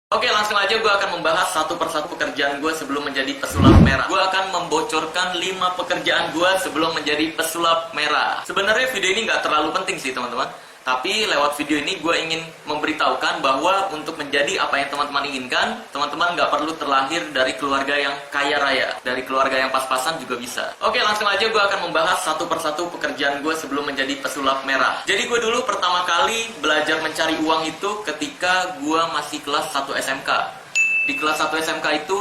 Oke, langsung aja gue akan membahas satu persatu pekerjaan gue sebelum menjadi pesulap merah. Gue akan membocorkan 5 pekerjaan gue sebelum menjadi pesulap merah. Sebenarnya video ini nggak terlalu penting sih teman-teman. Tapi lewat video ini gue ingin memberitahukan bahwa untuk menjadi apa yang teman-teman inginkan, teman-teman nggak perlu terlahir dari keluarga yang kaya raya. Dari keluarga yang pas-pasan juga bisa. Oke, langsung aja gue akan membahas satu persatu pekerjaan gue sebelum menjadi pesulap merah. Jadi gue dulu pertama kali belajar mencari uang itu ketika gue masih kelas 1 SMK. Di kelas 1 SMK itu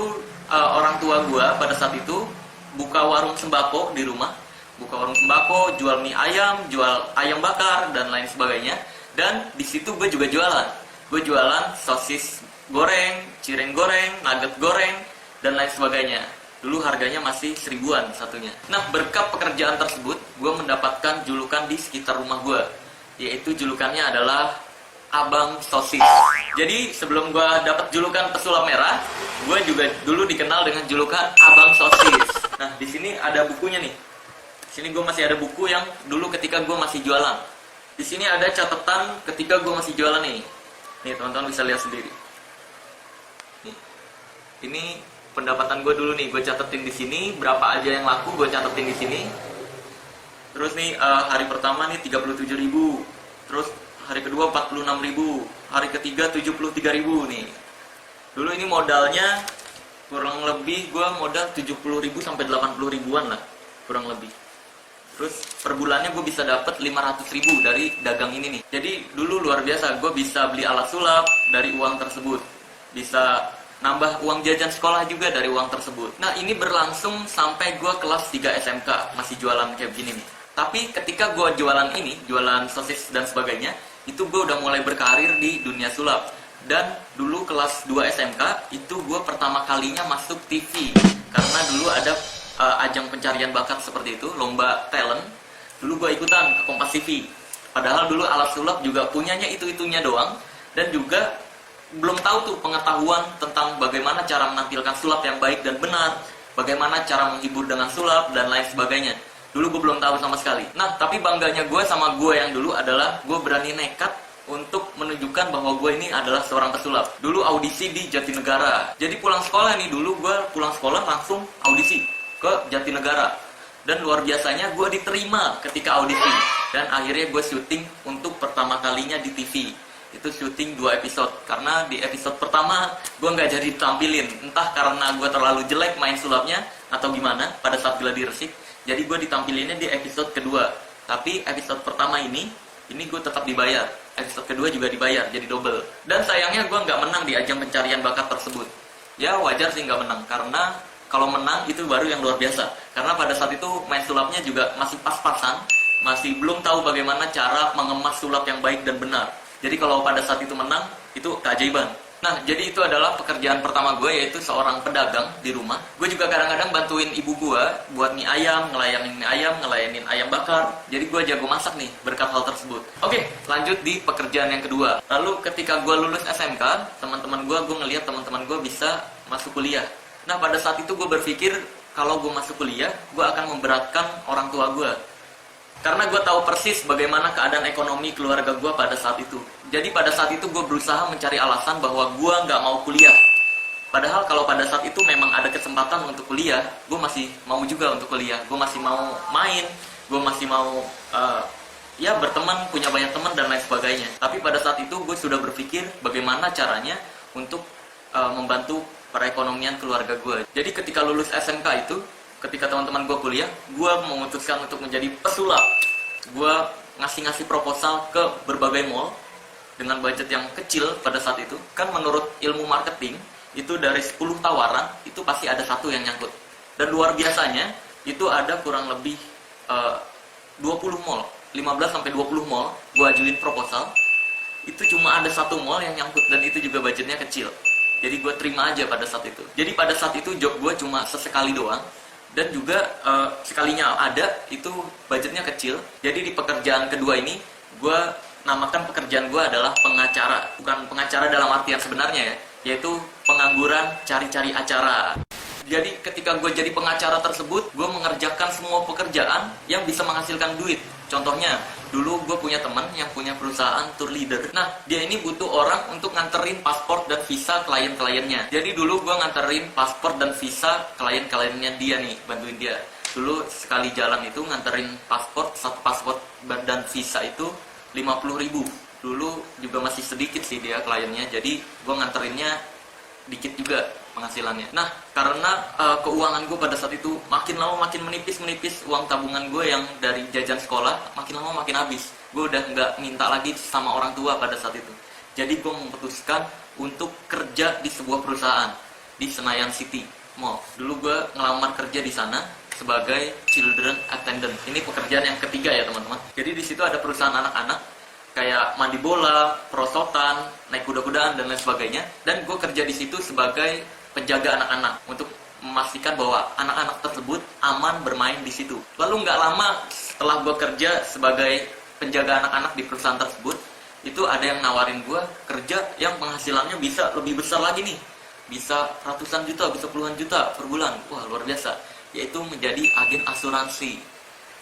orang tua gue pada saat itu buka warung sembako di rumah. Buka warung sembako, jual mie ayam, jual ayam bakar, dan lain sebagainya. Dan di situ gue juga jualan. Gue jualan sosis goreng, cireng goreng, nugget goreng, dan lain sebagainya. Dulu harganya masih 1000-an satunya. Nah, berkat pekerjaan tersebut, gue mendapatkan julukan di sekitar rumah gue. Yaitu julukannya adalah Abang Sosis. Jadi sebelum gue dapat julukan pesulap merah, gue juga dulu dikenal dengan julukan Abang Sosis. Nah, di sini ada bukunya nih. Sini gue masih ada buku yang dulu ketika gue masih jualan. Di sini ada catatan ketika gue masih jualan nih. Nih teman-teman bisa lihat sendiri. Nih. Ini pendapatan gue dulu nih. Gue catetin di sini berapa aja yang laku gue catetin di sini. Terus nih hari pertama nih 37.000. Terus hari kedua 46.000. Hari ketiga 73.000 nih. Dulu ini modalnya kurang lebih gue modal 70.000 sampai 80.000-an lah kurang lebih. Terus per bulannya gue bisa dapat 500.000 dari dagang ini nih. Jadi dulu luar biasa, gue bisa beli alat sulap dari uang tersebut. Bisa nambah uang jajan sekolah juga dari uang tersebut. Nah ini berlangsung sampai gue kelas 3 SMK, masih jualan kayak begini nih. Tapi ketika gue jualan ini, jualan sosis dan sebagainya, itu gue udah mulai berkarir di dunia sulap. Dan dulu kelas 2 SMK, itu gue pertama kalinya masuk TV. Karena dulu ada ajang pencarian bakat seperti itu, lomba talent. Dulu gue ikutan ke Kompas TV. Padahal dulu alat sulap juga punyanya itu-itunya doang. Dan juga belum tahu tuh pengetahuan tentang bagaimana cara menampilkan sulap yang baik dan benar, bagaimana cara menghibur dengan sulap, dan lain sebagainya. Dulu gue belum tahu sama sekali. Nah, tapi bangganya gue sama gue yang dulu adalah gue berani nekat untuk menunjukkan bahwa gue ini adalah seorang pesulap. Dulu audisi di Jatinegara. Jadi pulang sekolah nih, dulu gue pulang sekolah langsung audisi ke Jatinegara. Dan luar biasanya gue diterima ketika audisi. Dan akhirnya gue syuting untuk pertama kalinya di TV. Itu syuting 2 episode. Karena di episode pertama gue nggak jadi ditampilin. Entah karena gue terlalu jelek main sulapnya atau gimana pada saat gladi resik. Jadi gue ditampilinnya di episode kedua. Tapi episode pertama ini gue tetap dibayar. Episode kedua juga dibayar, jadi double. Dan sayangnya gue nggak menang di ajang pencarian bakat tersebut. Ya wajar sih nggak menang, karena kalau menang itu baru yang luar biasa. Karena pada saat itu main sulapnya juga masih pas-pasan, masih belum tahu bagaimana cara mengemas sulap yang baik dan benar. Jadi kalau pada saat itu menang, itu keajaiban. Nah, jadi itu adalah pekerjaan pertama gue, yaitu seorang pedagang di rumah. Gue juga kadang-kadang bantuin ibu gue buat mie ayam, ngelayanin ayam bakar. Jadi gue jago masak nih berkat hal tersebut. Oke, lanjut di pekerjaan yang kedua. Lalu ketika gue lulus SMK, teman-teman gue ngelihat teman-teman gue bisa masuk kuliah. Nah, pada saat itu gue berpikir kalau gue masuk kuliah, gue akan memberatkan orang tua gue. Karena gue tahu persis bagaimana keadaan ekonomi keluarga gue pada saat itu. Jadi pada saat itu gue berusaha mencari alasan bahwa gue nggak mau kuliah. Padahal kalau pada saat itu memang ada kesempatan untuk kuliah, gue masih mau juga untuk kuliah. Gue masih mau main, gue masih mau berteman, punya banyak teman dan lain sebagainya. Tapi pada saat itu gue sudah berpikir bagaimana caranya untuk membantu perekonomian keluarga gue. Jadi ketika lulus SMK itu, ketika teman-teman gue kuliah, gue memutuskan untuk menjadi pesulap. Gue ngasih proposal ke berbagai mall dengan budget yang kecil pada saat itu. Kan menurut ilmu marketing, itu dari 10 tawaran, itu pasti ada satu yang nyangkut. Dan luar biasanya, itu ada kurang lebih 20 mall, 15-20 mall, gue ajuin proposal. Itu cuma ada satu mall yang nyangkut, dan itu juga budgetnya kecil. Jadi gue terima aja pada saat itu. Jadi pada saat itu job gue cuma sesekali doang. Dan juga sekalinya ada, itu budgetnya kecil. Jadi di pekerjaan kedua ini, gue namakan pekerjaan gue adalah pengacara. Bukan pengacara dalam artian sebenarnya ya, yaitu pengangguran cari-cari acara. Jadi ketika gue jadi pengacara tersebut, gue mengerjakan semua pekerjaan yang bisa menghasilkan duit. Contohnya, Dulu gue punya teman yang punya perusahaan tour leader. Nah, dia ini butuh orang untuk nganterin paspor dan visa klien-kliennya. Jadi dulu gue nganterin paspor dan visa klien-kliennya dia nih, bantuin dia. Dulu sekali jalan itu nganterin paspor, satu paspor dan visa itu 50.000. Dulu juga masih sedikit sih dia kliennya, jadi gue nganterinnya dikit juga penghasilannya. Nah, karena keuangan gue pada saat itu makin lama makin menipis, uang tabungan gue yang dari jajan sekolah makin lama makin habis. Gue udah nggak minta lagi sama orang tua pada saat itu. Jadi gue memutuskan untuk kerja di sebuah perusahaan di Senayan City Mall. Dulu gue ngelamar kerja di sana sebagai children attendant. Ini pekerjaan yang ketiga ya teman-teman. Jadi di situ ada perusahaan anak-anak kayak mandi bola, perosotan, naik kuda-kudaan dan lain sebagainya. Dan gue kerja di situ sebagai penjaga anak-anak untuk memastikan bahwa anak-anak tersebut aman bermain di situ. Lalu nggak lama setelah gue kerja sebagai penjaga anak-anak di perusahaan tersebut, itu ada yang nawarin gue kerja yang penghasilannya bisa lebih besar lagi nih, bisa ratusan juta, bisa puluhan juta per bulan. Wah, luar biasa. Yaitu menjadi agen asuransi.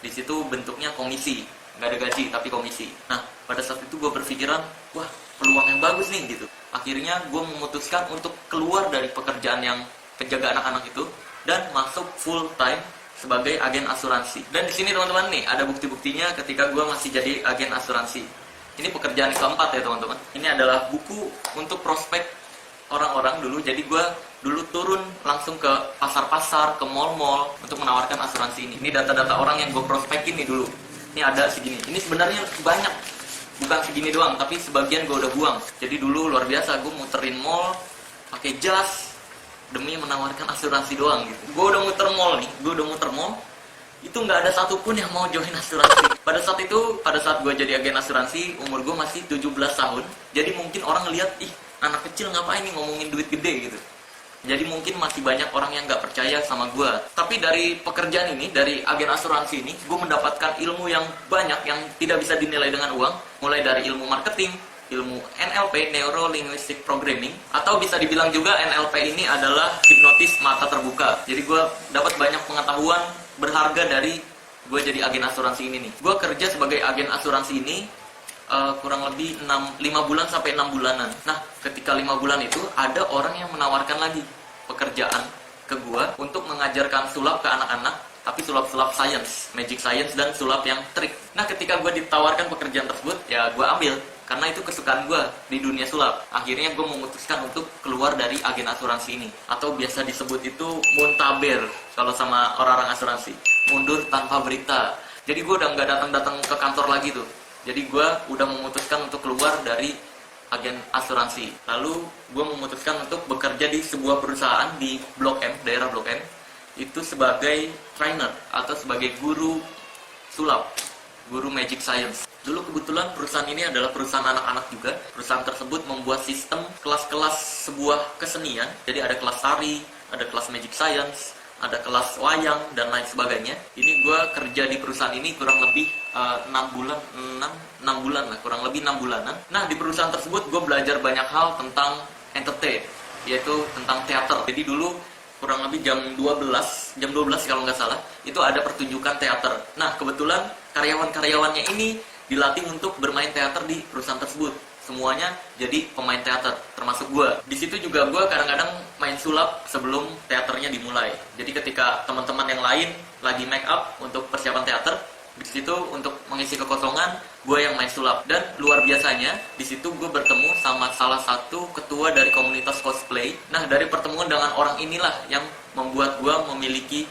Di situ bentuknya komisi, nggak ada gaji tapi komisi. Nah, pada saat itu gue berpikiran, wah, peluang yang bagus nih gitu. Akhirnya gue memutuskan untuk keluar dari pekerjaan yang penjaga anak-anak itu dan masuk full time sebagai agen asuransi. Dan di sini teman-teman nih ada bukti-buktinya ketika gue masih jadi agen asuransi. Ini pekerjaan keempat ya teman-teman. Ini adalah buku untuk prospek orang-orang dulu. Jadi gue dulu turun langsung ke pasar-pasar, ke mall-mall untuk menawarkan asuransi ini. Ini data-data orang yang gue prospekin nih dulu. Ini ada segini. Ini sebenarnya banyak, bukan segini doang, tapi sebagian gue udah buang. Jadi dulu luar biasa, gue muterin mall pakai jas demi menawarkan asuransi doang gitu. Gue udah muter mall, itu nggak ada satupun yang mau join asuransi. Pada saat gue jadi agen asuransi, umur gue masih 17 tahun. Jadi mungkin orang ngeliat, ih, anak kecil ngapain nih ngomongin duit gede gitu. Jadi mungkin masih banyak orang yang nggak percaya sama gue. Tapi dari pekerjaan ini, dari agen asuransi ini, gue mendapatkan ilmu yang banyak yang tidak bisa dinilai dengan uang. Mulai dari ilmu marketing, ilmu NLP, Neuro Linguistic Programming, atau bisa dibilang juga NLP ini adalah hipnotis mata terbuka. Jadi gue dapat banyak pengetahuan berharga dari gue jadi agen asuransi ini nih. Gue kerja sebagai agen asuransi ini kurang lebih 5 bulan sampai 6 bulanan. Nah, ketika 5 bulan itu ada orang yang menawarkan lagi pekerjaan ke gua untuk mengajarkan sulap ke anak-anak, tapi sulap-sulap science, magic science dan sulap yang trik. Nah, ketika gua ditawarkan pekerjaan tersebut, ya gua ambil karena itu kesukaan gua di dunia sulap. Akhirnya gua memutuskan untuk keluar dari agen asuransi ini, atau biasa disebut itu muntaber kalau sama orang-orang asuransi, mundur tanpa berita. Jadi gua udah nggak datang-datang ke kantor lagi tuh. Jadi gue udah memutuskan untuk keluar dari agen asuransi. Lalu gue memutuskan untuk bekerja di sebuah perusahaan di Blok M, daerah Blok M. Itu sebagai trainer atau sebagai guru sulap, guru magic science. Dulu kebetulan perusahaan ini adalah perusahaan anak-anak juga. Perusahaan tersebut membuat sistem kelas-kelas sebuah kesenian. Jadi ada kelas tari, ada kelas magic science, ada kelas wayang dan lain sebagainya. Ini gue kerja di perusahaan ini kurang lebih 6 bulan lah, kurang lebih 6 bulanan. Nah, di perusahaan tersebut gue belajar banyak hal tentang entertain, yaitu tentang teater. Jadi dulu kurang lebih jam 12 kalau nggak salah, itu ada pertunjukan teater. Nah, kebetulan karyawan-karyawannya ini dilatih untuk bermain teater di perusahaan tersebut. Semuanya jadi pemain teater, termasuk gue. Di situ juga gue kadang-kadang main sulap sebelum teaternya dimulai. Jadi ketika teman-teman yang lain lagi make up untuk persiapan teater, di situ untuk mengisi kekosongan, gue yang main sulap. Dan luar biasanya, di situ gue bertemu sama salah satu ketua dari komunitas cosplay. Nah, dari pertemuan dengan orang inilah yang membuat gue memiliki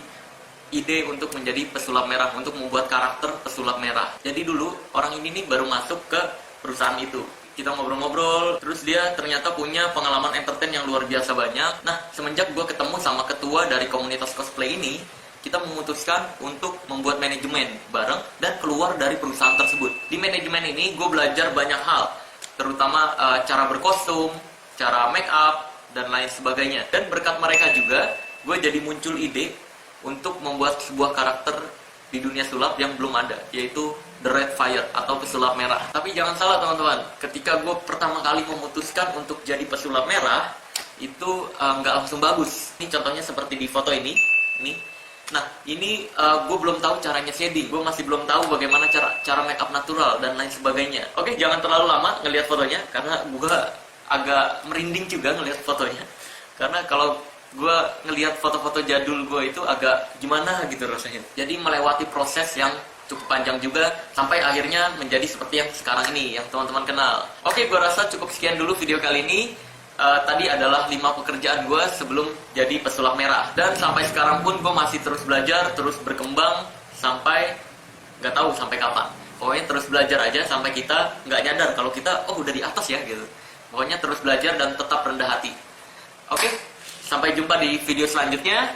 ide untuk menjadi pesulap merah, untuk membuat karakter pesulap merah. Jadi dulu orang ini nih baru masuk ke perusahaan itu. Kita ngobrol-ngobrol, terus dia ternyata punya pengalaman entertain yang luar biasa banyak. Nah, semenjak gue ketemu sama ketua dari komunitas cosplay ini, kita memutuskan untuk membuat manajemen bareng dan keluar dari perusahaan tersebut. Di manajemen ini gue belajar banyak hal, terutama cara berkostum, cara make up, dan lain sebagainya. Dan berkat mereka juga, gue jadi muncul ide untuk membuat sebuah karakter di dunia sulap yang belum ada, yaitu The Red Fire atau pesulap merah. Tapi jangan salah teman-teman, ketika gue pertama kali memutuskan untuk jadi pesulap merah, itu nggak langsung bagus. Ini contohnya seperti di foto ini Nah, ini gue belum tahu caranya shading. Gue masih belum tahu bagaimana cara make up natural dan lain sebagainya. Oke, jangan terlalu lama ngelihat fotonya karena gue agak merinding juga ngelihat fotonya. Karena kalau gue ngelihat foto-foto jadul gue itu agak gimana gitu rasanya. Jadi melewati proses yang cukup panjang juga sampai akhirnya menjadi seperti yang sekarang ini yang teman-teman kenal. Oke, gue rasa cukup sekian dulu video kali ini. Tadi adalah 5 pekerjaan gue sebelum jadi pesulap merah, dan sampai sekarang pun gue masih terus belajar, terus berkembang sampai nggak tahu sampai kapan. Pokoknya terus belajar aja sampai kita nggak nyadar kalau kita udah di atas ya gitu. Pokoknya terus belajar dan tetap rendah hati. Oke, sampai jumpa di video selanjutnya.